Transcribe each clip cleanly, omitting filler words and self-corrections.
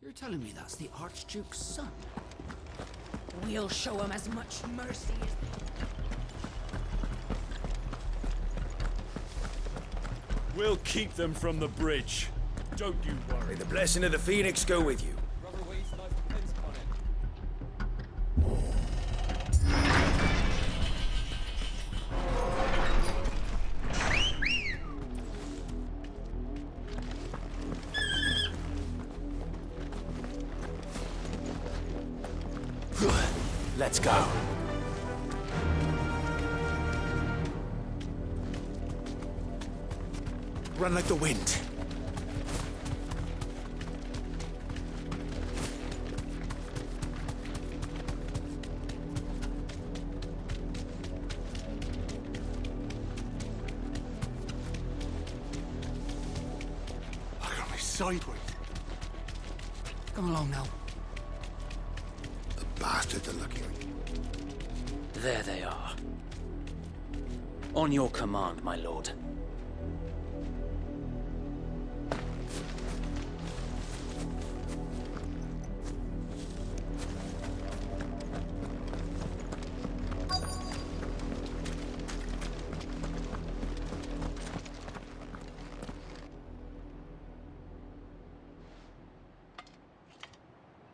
You're telling me that's the Archduke's son? We'll show him as much mercy as... We'll keep them from the bridge. Don't you worry. May the blessing of the Phoenix go with you. Let's go. Run like the wind. I got me sideways. Come along now. The bastards are looking. There they are. On your command, my lord.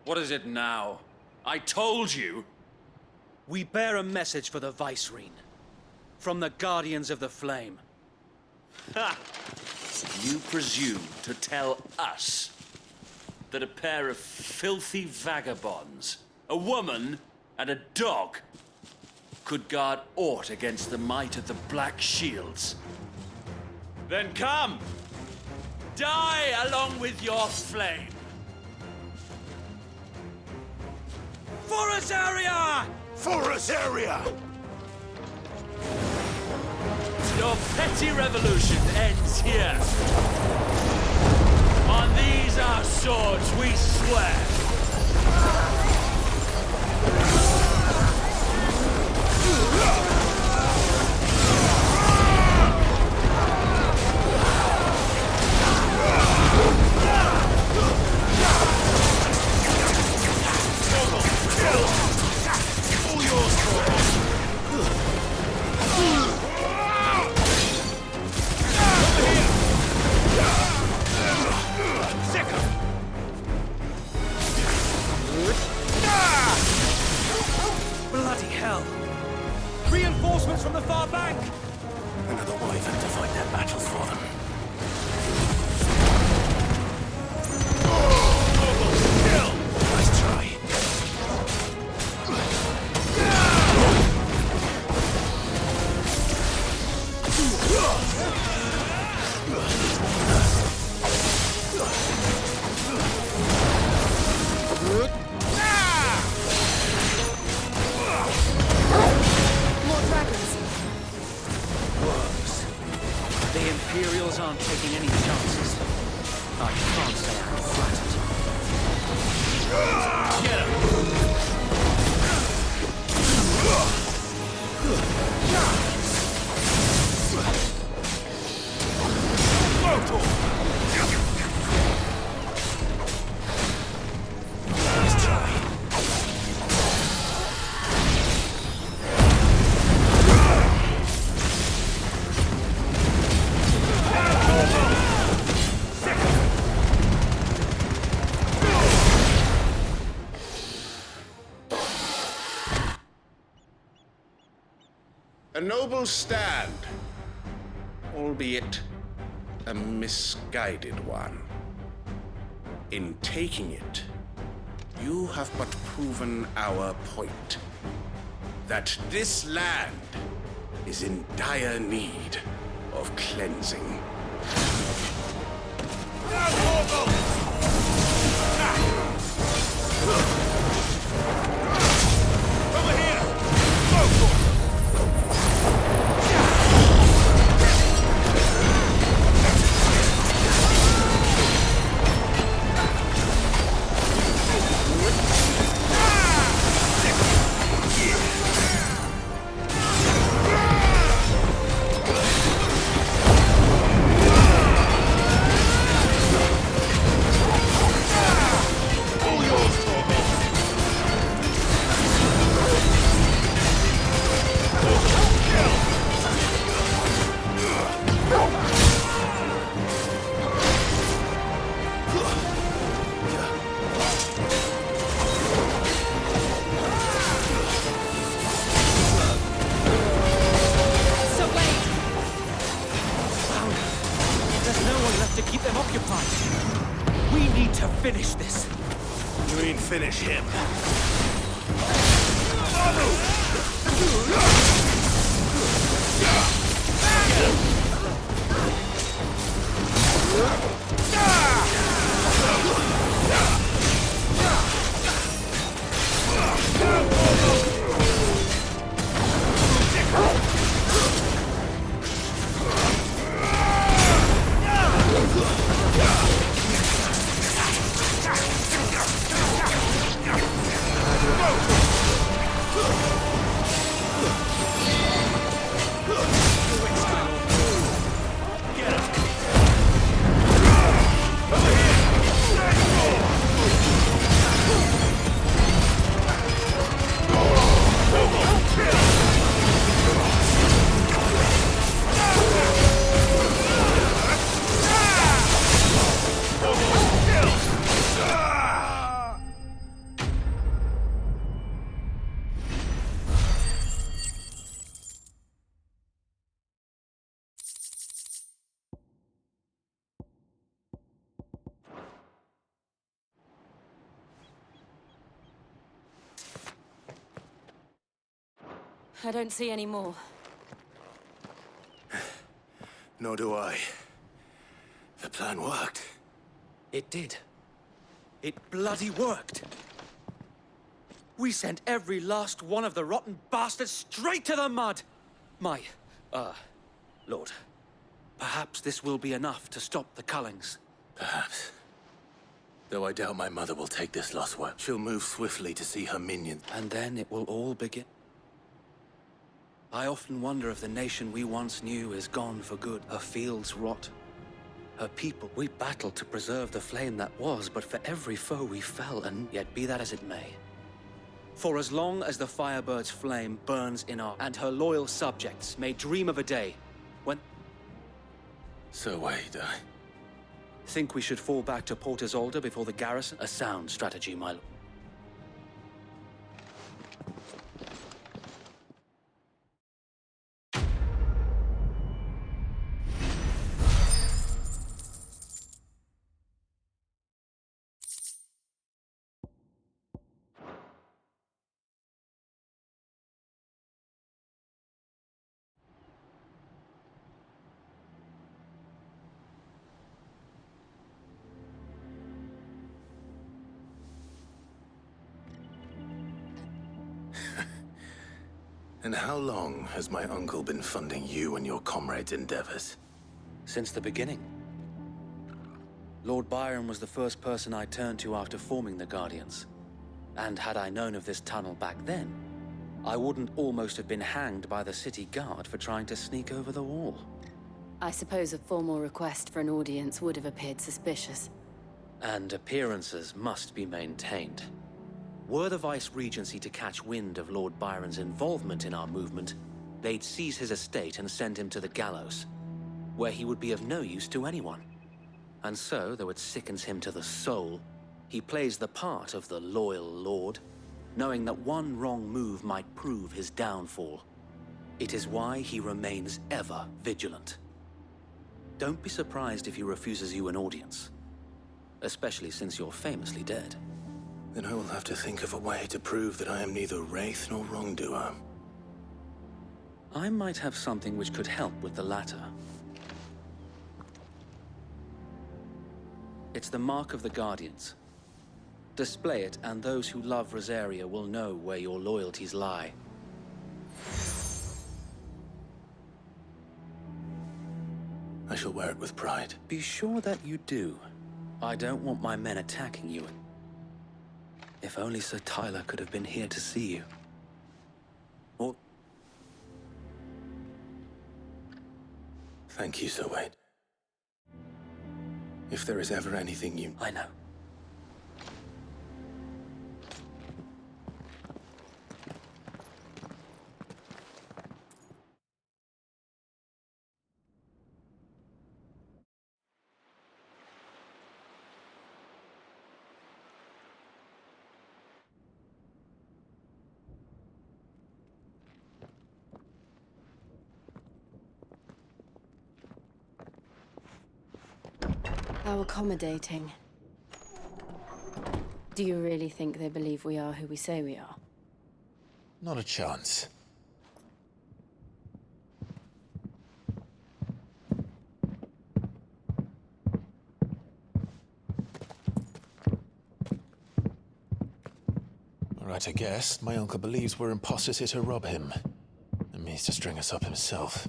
What is it now? I told you! We bear a message for the Vicereine. From the Guardians of the Flame. Ha! You presume to tell us that a pair of filthy vagabonds, a woman and a dog, could guard aught against the might of the Black Shields? Then come! Die along with your flame! For Azaria! For Azaria! Your petty revolution ends here. On these our swords we swear. Bloody hell! Reinforcements from the far bank! Another wyvern to fight their battles for them. Nice try. More dragons! Worms. The Imperials aren't taking any chances. I can't say I'm flattered. Get him! Nice try. A noble stand, albeit a misguided one. In taking it, you have but proven our point. That this land is in dire need of cleansing. Over here! him! I don't see any more. Nor do I. The plan worked. It did. It bloody worked. We sent every last one of the rotten bastards straight to the mud! Lord, perhaps this will be enough to stop the Cullings. Perhaps. Though I doubt my mother will take this loss well. She'll move swiftly to see her minions. And then it will all begin. I often wonder if the nation we once knew is gone for good. Her fields rot. Her people, we battled to preserve the flame that was, but for every foe we fell, and yet be that as it may. For as long as the Firebird's flame burns in our, and her loyal subjects may dream of a day when... So wait, I... Think we should fall back to Port Isolde before the garrison? A sound strategy, my lord. And how long has my uncle been funding you and your comrades' endeavors? Since the beginning. Lord Byron was the first person I turned to after forming the Guardians. And had I known of this tunnel back then, I wouldn't almost have been hanged by the city guard for trying to sneak over the wall. I suppose a formal request for an audience would have appeared suspicious. And appearances must be maintained. Were the Vice-Regency to catch wind of Lord Byron's involvement in our movement, they'd seize his estate and send him to the gallows, where he would be of no use to anyone. And so, though it sickens him to the soul, he plays the part of the loyal lord, knowing that one wrong move might prove his downfall. It is why he remains ever vigilant. Don't be surprised if he refuses you an audience, especially since you're famously dead. Then I will have to think of a way to prove that I am neither wraith nor wrongdoer. I might have something which could help with the latter. It's the mark of the Guardians. Display it, and those who love Rosaria will know where your loyalties lie. I shall wear it with pride. Be sure that you do. I don't want my men attacking you. If only Sir Tyler could have been here to see you. Or... Thank you, Sir Wade. If there is ever anything you... I know. How accommodating. Do you really think they believe we are who we say we are? Not a chance. Right, I guess. My uncle believes we're imposters here to rob him. And means to string us up himself.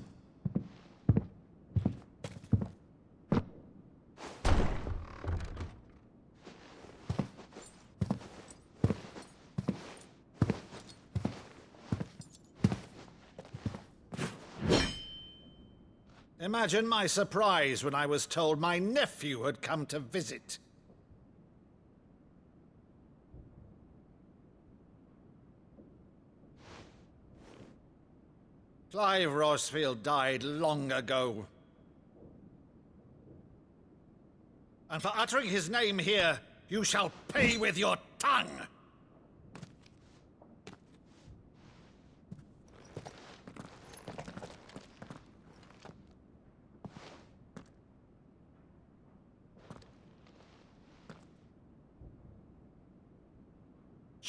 Imagine my surprise when I was told my nephew had come to visit. Clive Rosfield died long ago. And for uttering his name here, you shall pay with your tongue!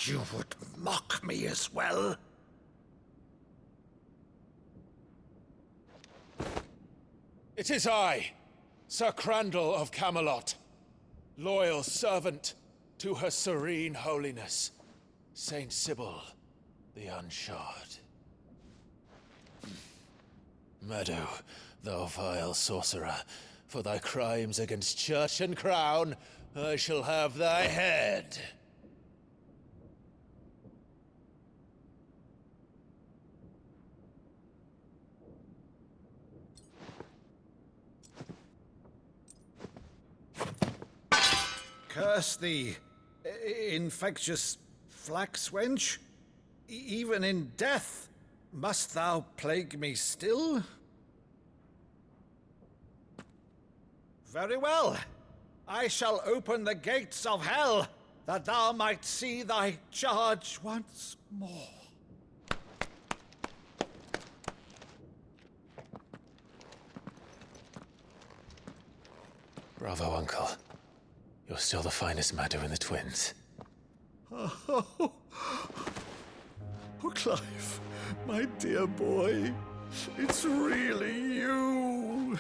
You would mock me as well? It is I, Sir Crandall of Camelot, loyal servant to her serene holiness, Saint Sybil the Unshod. Meadow, thou vile sorcerer, for thy crimes against church and crown, I shall have thy head. Curse thee, infectious flax wench. Even in death, must thou plague me still? Very well. I shall open the gates of hell, that thou might see thy charge once more. Bravo, Uncle. You're still the finest Meadow in the twins. Oh, Clive, my dear boy, it's really you.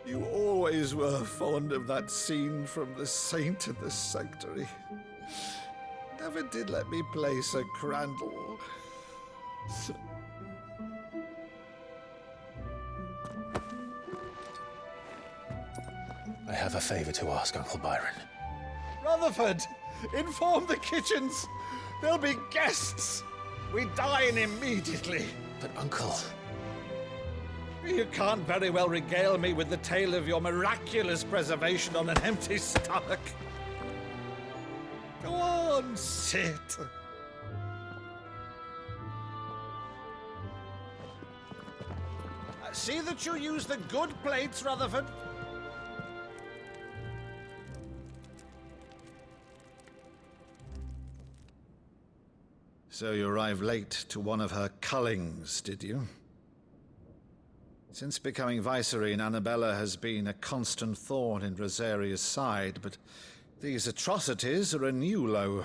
You always were fond of that scene from The Saint in the Sanctuary. Never did let me play Sir Crandall. I have a favor to ask, Uncle Byron. Rutherford, inform the kitchens. There'll be guests. We dine immediately. But, Uncle... You can't very well regale me with the tale of your miraculous preservation on an empty stomach. Go on, sit. See that you use the good plates, Rutherford. So you arrived late to one of her cullings, did you? Since becoming Vicereine, Annabella has been a constant thorn in Rosaria's side, but these atrocities are a new low.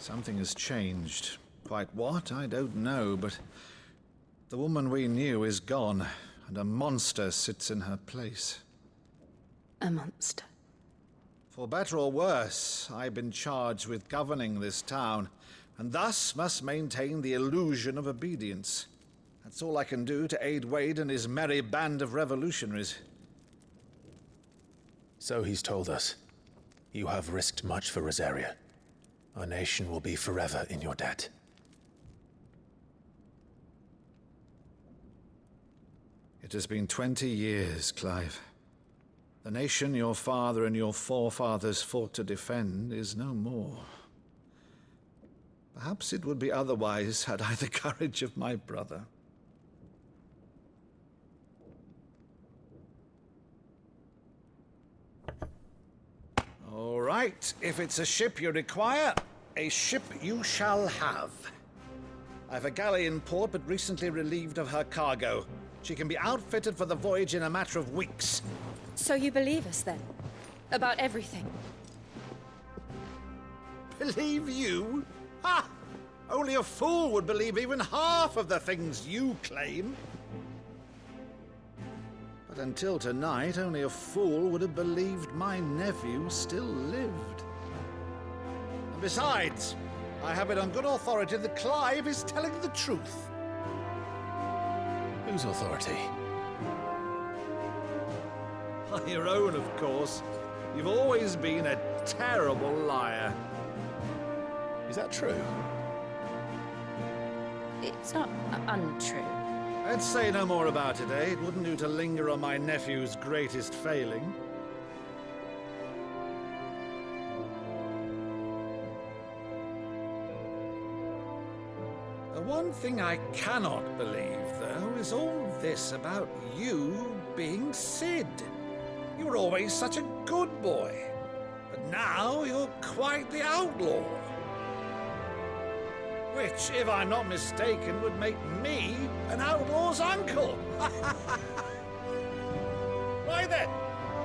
Something has changed. Quite what, I don't know, but the woman we knew is gone, and a monster sits in her place. A monster. For better or worse, I've been charged with governing this town, and thus must maintain the illusion of obedience. That's all I can do to aid Wade and his merry band of revolutionaries. So he's told us. You have risked much for Rosaria. Our nation will be forever in your debt. It has been 20 years, Clive. The nation your father and your forefathers fought to defend is no more. Perhaps it would be otherwise had I the courage of my brother. All right, if it's a ship you require, a ship you shall have. I've a galley in port, but recently relieved of her cargo. She can be outfitted for the voyage in a matter of weeks. So you believe us then? About everything? Believe you? Ha! Only a fool would believe even half of the things you claim. But until tonight, only a fool would have believed my nephew still lived. And besides, I have it on good authority that Clive is telling the truth. Whose authority? Your own, of course. You've always been a terrible liar. Is that true? It's not untrue. Let's say no more about it, eh? It wouldn't do to linger on my nephew's greatest failing. The one thing I cannot believe, though, is all this about you being Sid. You were always such a good boy, but now you're quite the outlaw. Which, if I'm not mistaken, would make me an outlaw's uncle. Right then,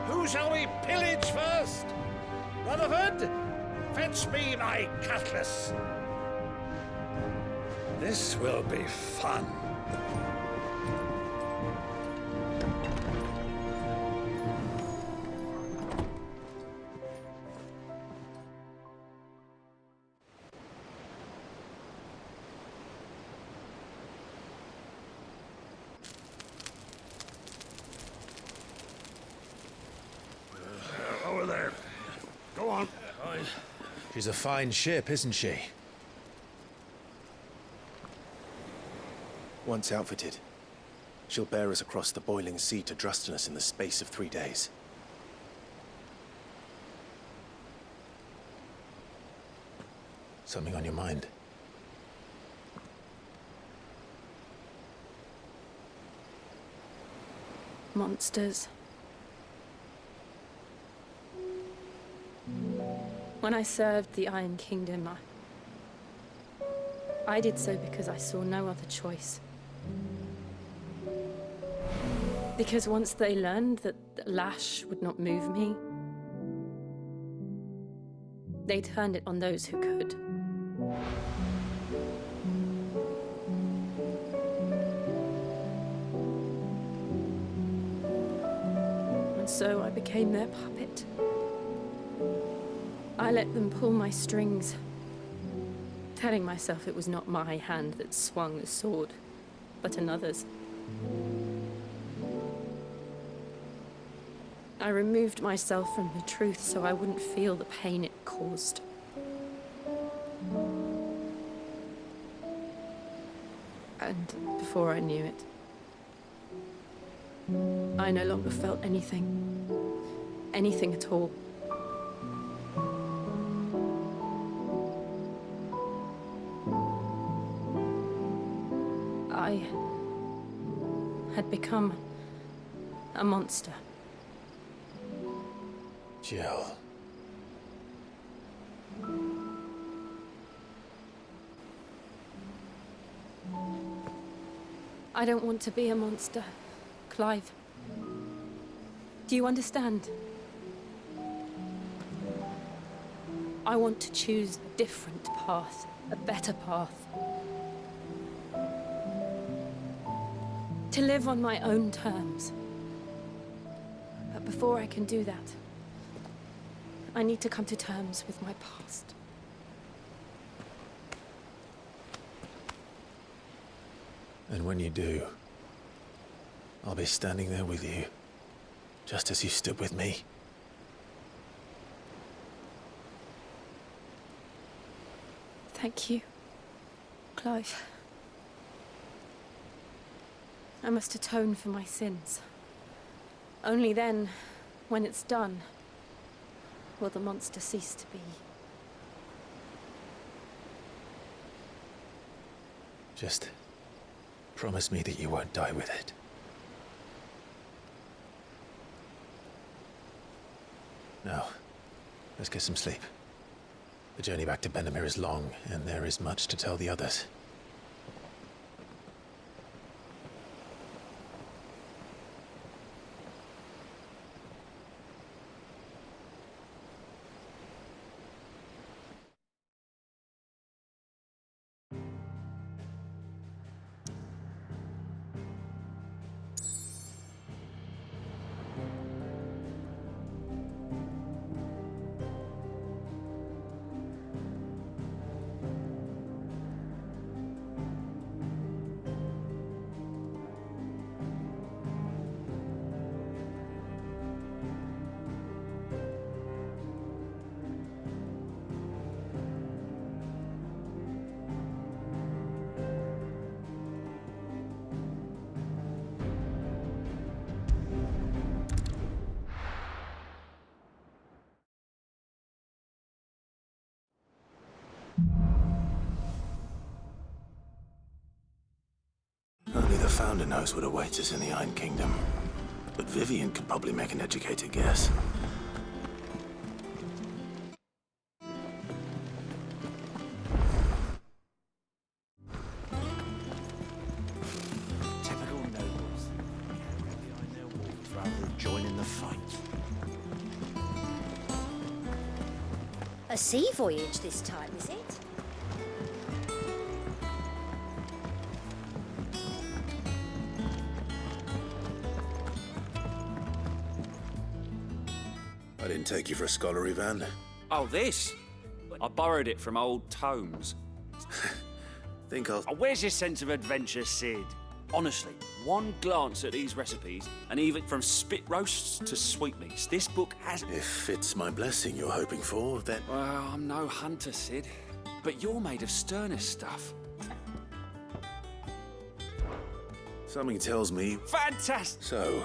who shall we pillage first? Rutherford, fetch me my cutlass. This will be fun. Over there. Go on. She's a fine ship, isn't she? Once outfitted, she'll bear us across the boiling sea to Drustinus in the space of 3 days. Something on your mind? Monsters. When I served the Iron Kingdom, I did so because I saw no other choice. Because once they learned that the lash would not move me, they turned it on those who could. And so I became their puppet. I let them pull my strings, telling myself it was not my hand that swung the sword, but another's. I removed myself from the truth so I wouldn't feel the pain it caused. And before I knew it, I no longer felt anything. Anything at all. I had become a monster. Jill. I don't want to be a monster, Clive. Do you understand? I want to choose a different path, a better path. To live on my own terms. But before I can do that, I need to come to terms with my past. And when you do, I'll be standing there with you, just as you stood with me. Thank you, Clive. I must atone for my sins. Only then, when it's done, will the monster cease to be. Just promise me that you won't die with it. Now, let's get some sleep. The journey back to Benamir is long, and there is much to tell the others. founder knows what awaits us in the Iron Kingdom. But Vivian could probably make an educated guess. Typical nobles. Behind their walls rather than joining the fight. A sea voyage this time, is it? I didn't take you for a scholarly van. Oh, this? I borrowed it from old tomes. Think I'll... Oh, where's your sense of adventure, Sid? Honestly, one glance at these recipes, and even from spit roasts to sweetmeats, this book has... If it's my blessing you're hoping for, then... Well, I'm no hunter, Sid. But you're made of sterner stuff. Something tells me... Fantastic! So,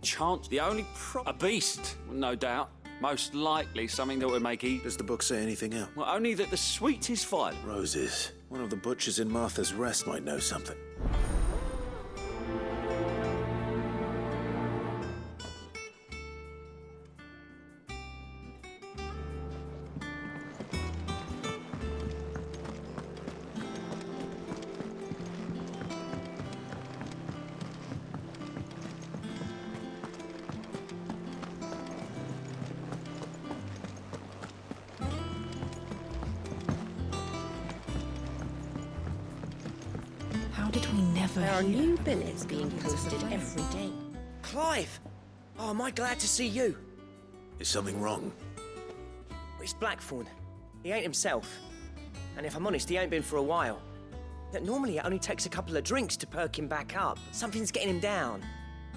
Chance, the only A beast, no doubt. Most likely something that would make does the book say anything else? Well, only that the sweet is fine. Roses. One of the butchers in Martha's Rest might know something. How did we never There are new billets being posted every day. Clive! Oh, am I glad to see you? Is something wrong? It's Blackthorn. He ain't himself. And if I'm honest, he ain't been for a while. Yet normally it only takes a couple of drinks to perk him back up. Something's getting him down.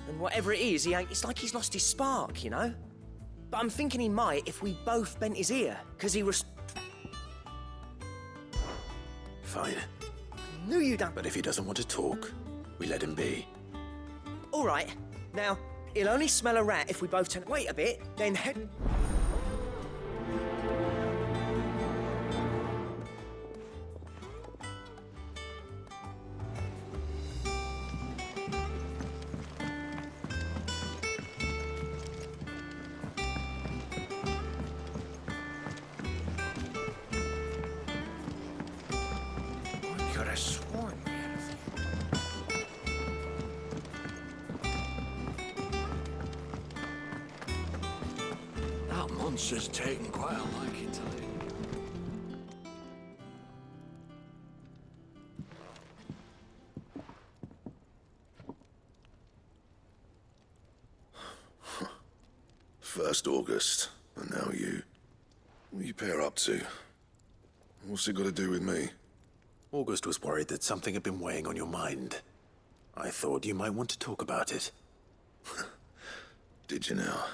And whatever it is, it's like he's lost his spark, you know? But I'm thinking he might if we both bent his ear, because he was... Fine. Knew you done... But if he doesn't want to talk, we let him be. All right. Now, he'll only smell a rat if we both turn... Wait a bit, then head... That monster's taken quite a liking to it. First August, and now you. What are you pair up to? What's it got to do with me? August was worried that something had been weighing on your mind. I thought you might want to talk about it. Did you now?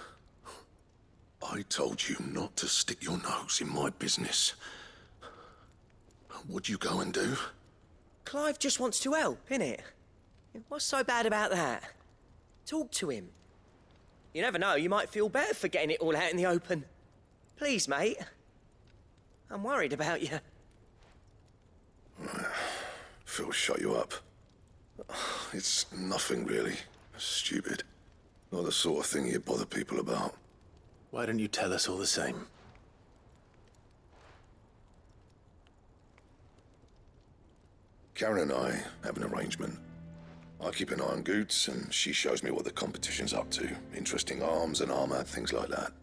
I told you not to stick your nose in my business. What'd you go and do? Clive just wants to help, innit? What's so bad about that? Talk to him. You never know, you might feel better for getting it all out in the open. Please, mate. I'm worried about you. Phil shut you up. It's nothing really. Stupid. Not the sort of thing you bother people about. Why don't you tell us all the same? Karen and I have an arrangement. I keep an eye on Goots, and she shows me what the competition's up to. Interesting arms and armor, things like that.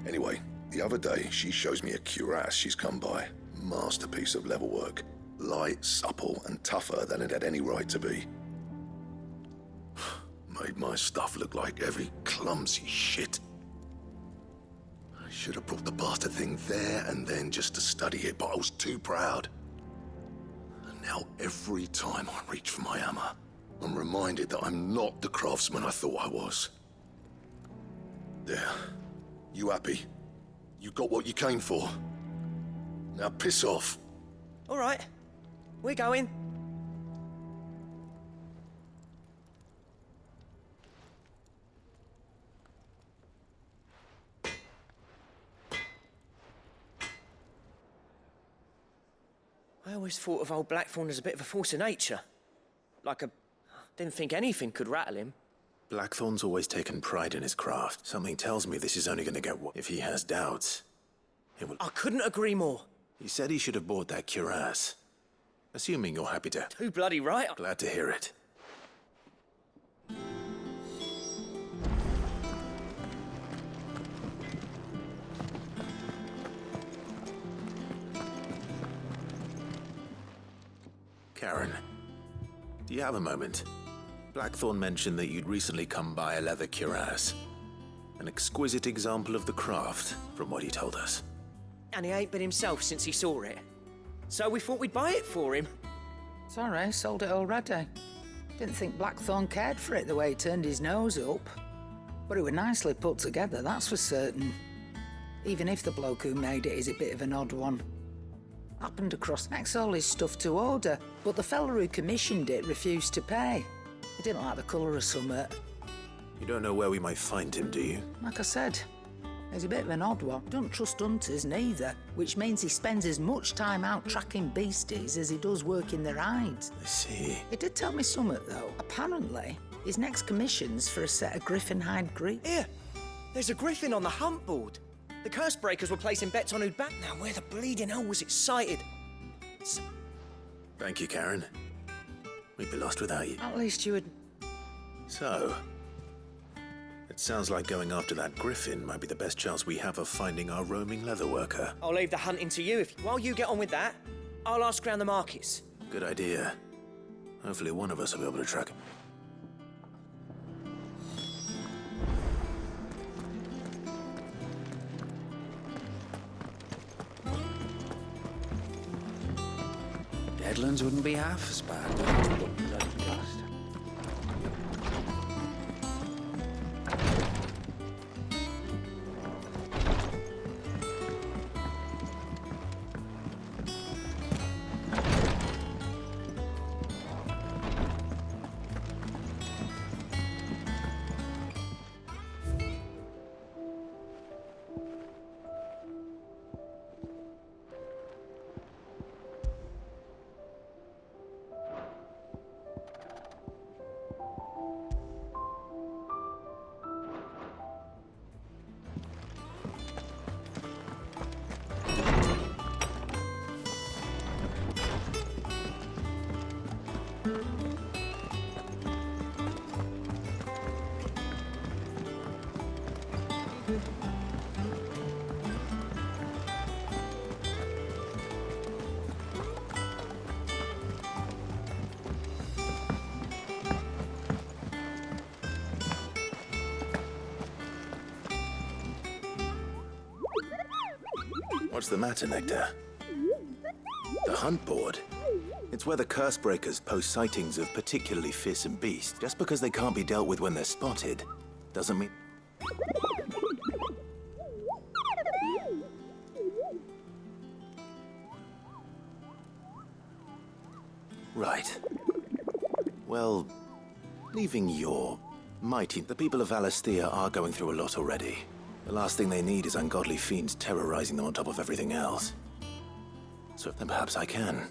Anyway, the other day, she shows me a cuirass she's come by. Masterpiece of level work. Light, supple, and tougher than it had any right to be. Made my stuff look like heavy, clumsy shit. I should have brought the bastard thing there and then just to study it, but I was too proud. And now every time I reach for my hammer, I'm reminded that I'm not the craftsman I thought I was. There. You happy? You got what you came for? Now piss off. All right. We're going. I always thought of old Blackthorn as a bit of a force of nature. like a... Didn't think anything could rattle him. Blackthorn's always taken pride in his craft. Something tells me this is only going to get worse. If he has doubts, it will... I couldn't agree more. He said he should have bought that cuirass. Assuming you're happy to... Too bloody right. Glad to hear it. Karen, do you have a moment? Blackthorn mentioned that you'd recently come by a leather cuirass. An exquisite example of the craft, from what he told us. And he ain't been himself since he saw it. So we thought we'd buy it for him. Sorry, sold it already. Didn't think Blackthorn cared for it the way he turned his nose up. But it was nicely put together, that's for certain. Even if the bloke who made it is a bit of an odd one. Happened across next all his stuff to order, but the fella who commissioned it refused to pay. He didn't like the colour of summit. You don't know where we might find him, do you? Like I said, he's a bit of an odd one. Don't trust hunters neither, which means he spends as much time out tracking beasties as he does working their hides. I see. He did tell me summit though. Apparently, his next commission's for a set of griffin hide greaves. Here, there's a griffin on the hunt board. The curse breakers were placing bets on who'd back now. Where the bleeding hell was it sighted? Thank you, Karen. We'd be lost without you. At least you would... So, it sounds like going after that griffin might be the best chance we have of finding our roaming leatherworker. I'll leave the hunting to you. While you get on with that, I'll ask around the markets. Good idea. Hopefully one of us will be able to track him. Deadlands wouldn't be half as bad. Bloody dust. What's the matter, Nectar? The hunt board? It's where the curse breakers post sightings of particularly fearsome beasts. Just because they can't be dealt with when they're spotted, doesn't mean... Right. Well, leaving your mighty... The people of Alastia are going through a lot already. The last thing they need is ungodly fiends terrorizing them on top of everything else. So then perhaps I can.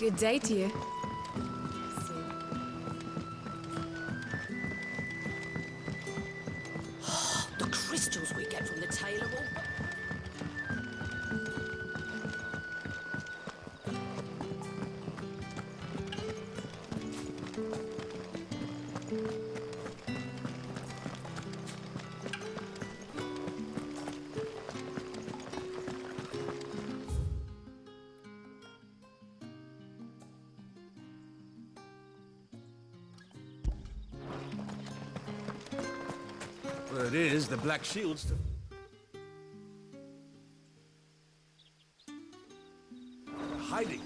Good day to you. The crystals we get from the tailor will... Well, it is the Black Shields. They're hiding.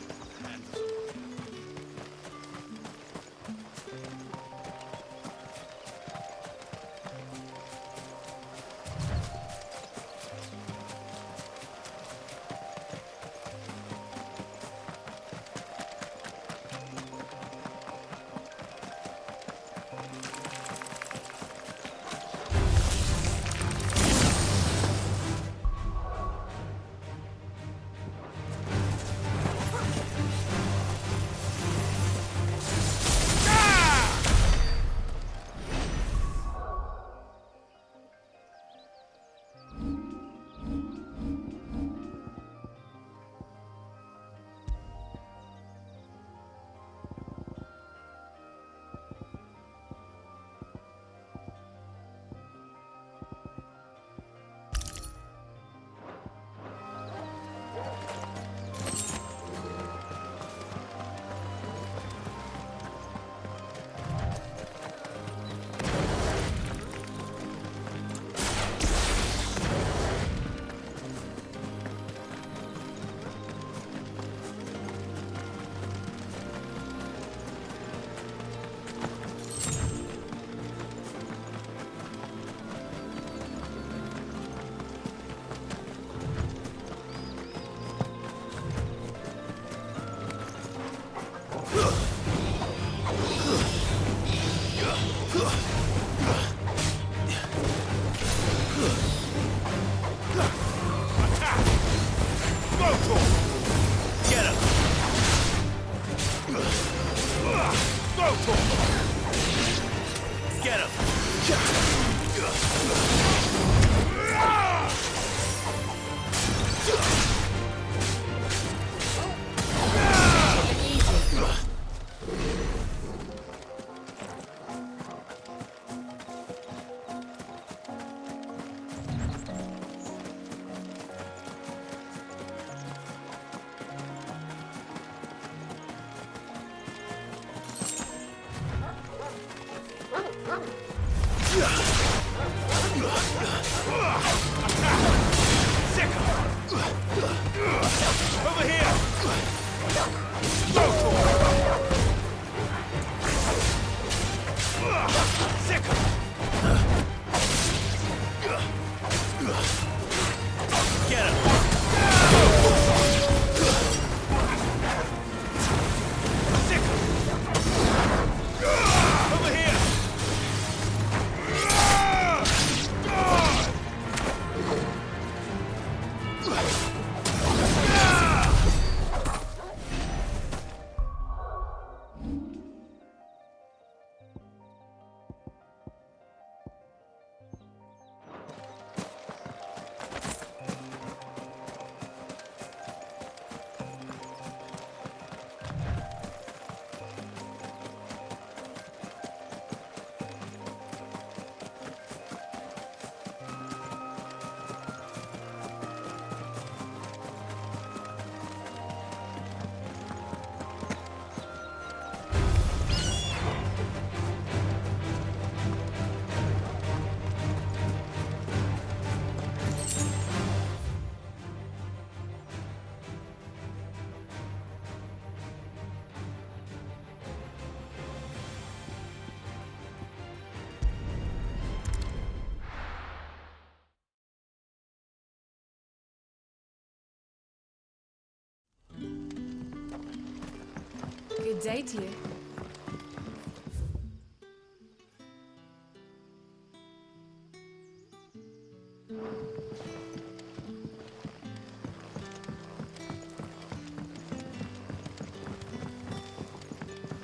Good day to you.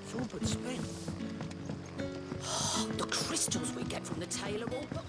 It's all but spent. The crystals we get from the tailor all but...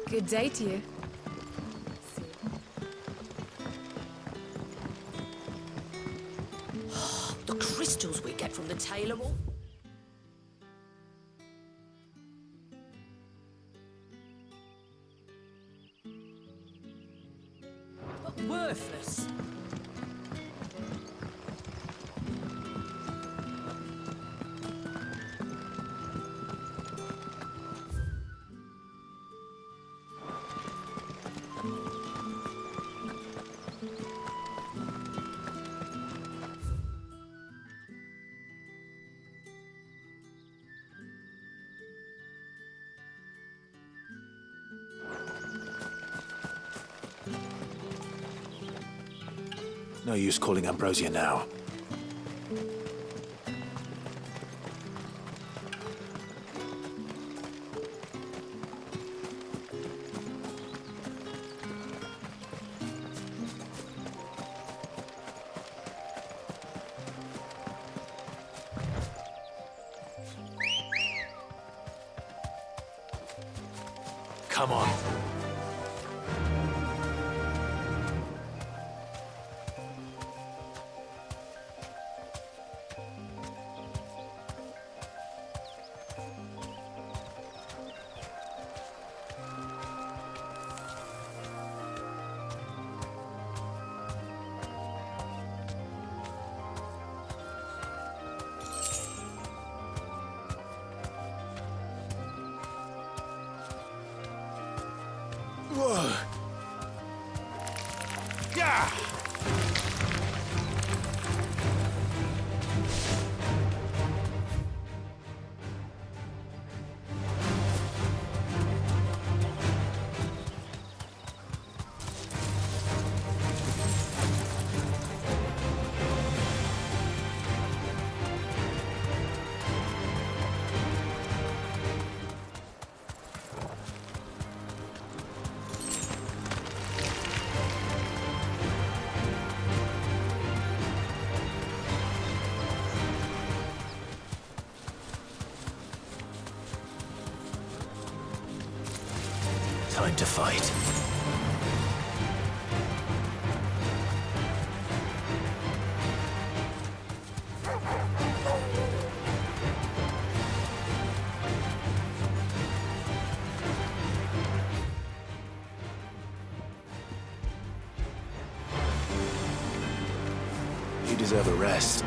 Good day to you. The crystals we get from the tailor all... But worthless. No use calling Ambrosia now. Come on. Whoa. Yeah. Time to fight. You deserve a rest.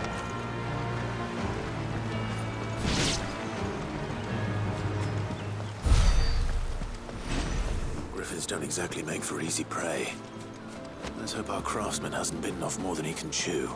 don't exactly make for easy prey. Let's hope our craftsman hasn't bitten off more than he can chew.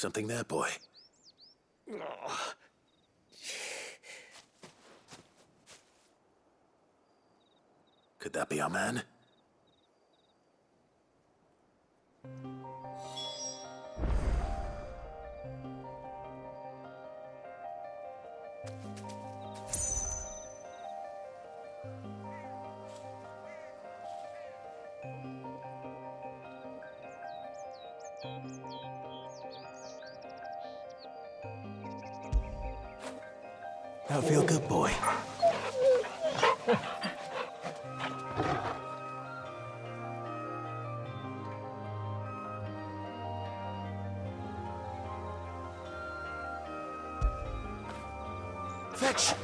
Something there, boy? Could that be our man? That'll feel good, boy. Fetch!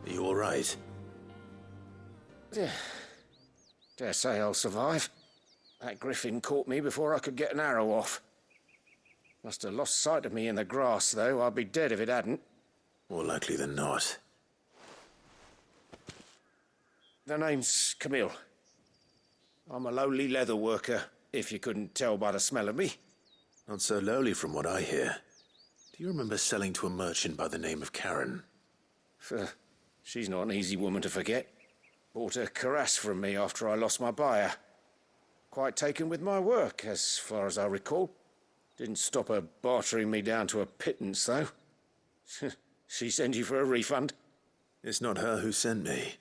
Are you all right? Dare say I'll survive. That griffin caught me before I could get an arrow off. Must have lost sight of me in the grass, though. I'd be dead if it hadn't. More likely than not. The name's Camille. I'm a lowly leather worker, if you couldn't tell by the smell of me. Not so lowly from what I hear. Do you remember selling to a merchant by the name of Karen? She's not an easy woman to forget. Bought a cuirass from me after I lost my buyer. Quite taken with my work, as far as I recall. Didn't stop her bartering me down to a pittance, though. She send you for a refund? It's not her who sent me.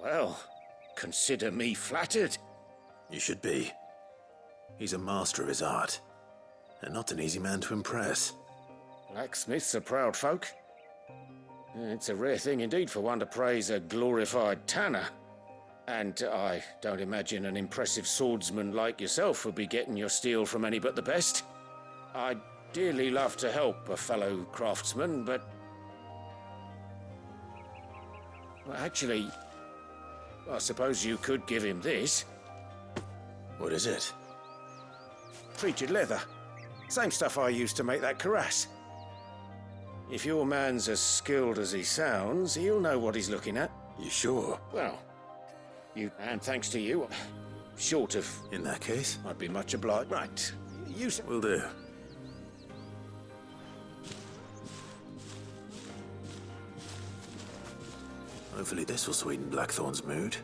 Well, consider me flattered. You should be. He's a master of his art, and not an easy man to impress. Blacksmiths are proud folk. It's a rare thing indeed for one to praise a glorified tanner. And I don't imagine an impressive swordsman like yourself would be getting your steel from any but the best. I'd dearly love to help a fellow craftsman, but... Well, actually, I suppose you could give him this. What is it? Treated leather. Same stuff I used to make that cuirass. If your man's as skilled as he sounds, he'll know what he's looking at. You sure? Well, and thanks to you, short of... In that case? I'd be much obliged. Right, you... Will do. Hopefully this will sweeten Blackthorn's mood.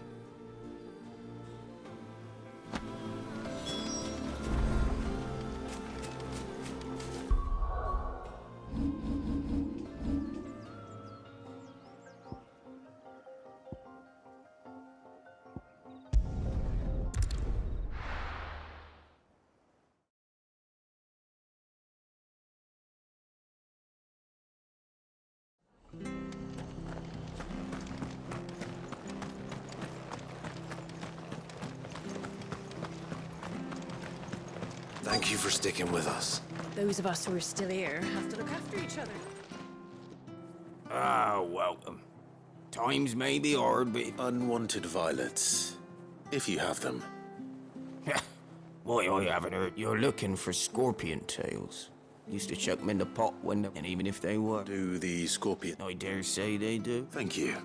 Thank you for sticking with us. Those of us who are still here have to look after each other. Ah, welcome. Times may be hard, but... Unwanted violets, if you have them. Boy, I haven't heard you're looking for scorpion tails. Used to chuck them in the pot when and even if they were... Do the scorpion... I dare say they do. Thank you.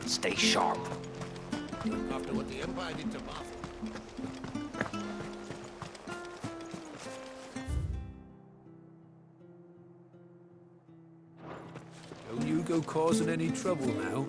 Stay sharp. After what the Empire did to Bath. Don't you go causing any trouble now.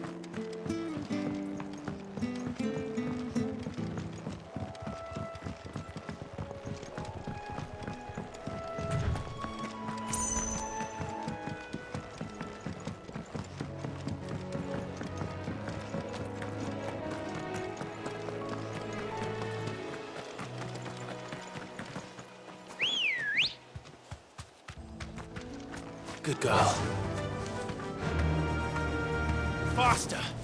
Good girl. faster!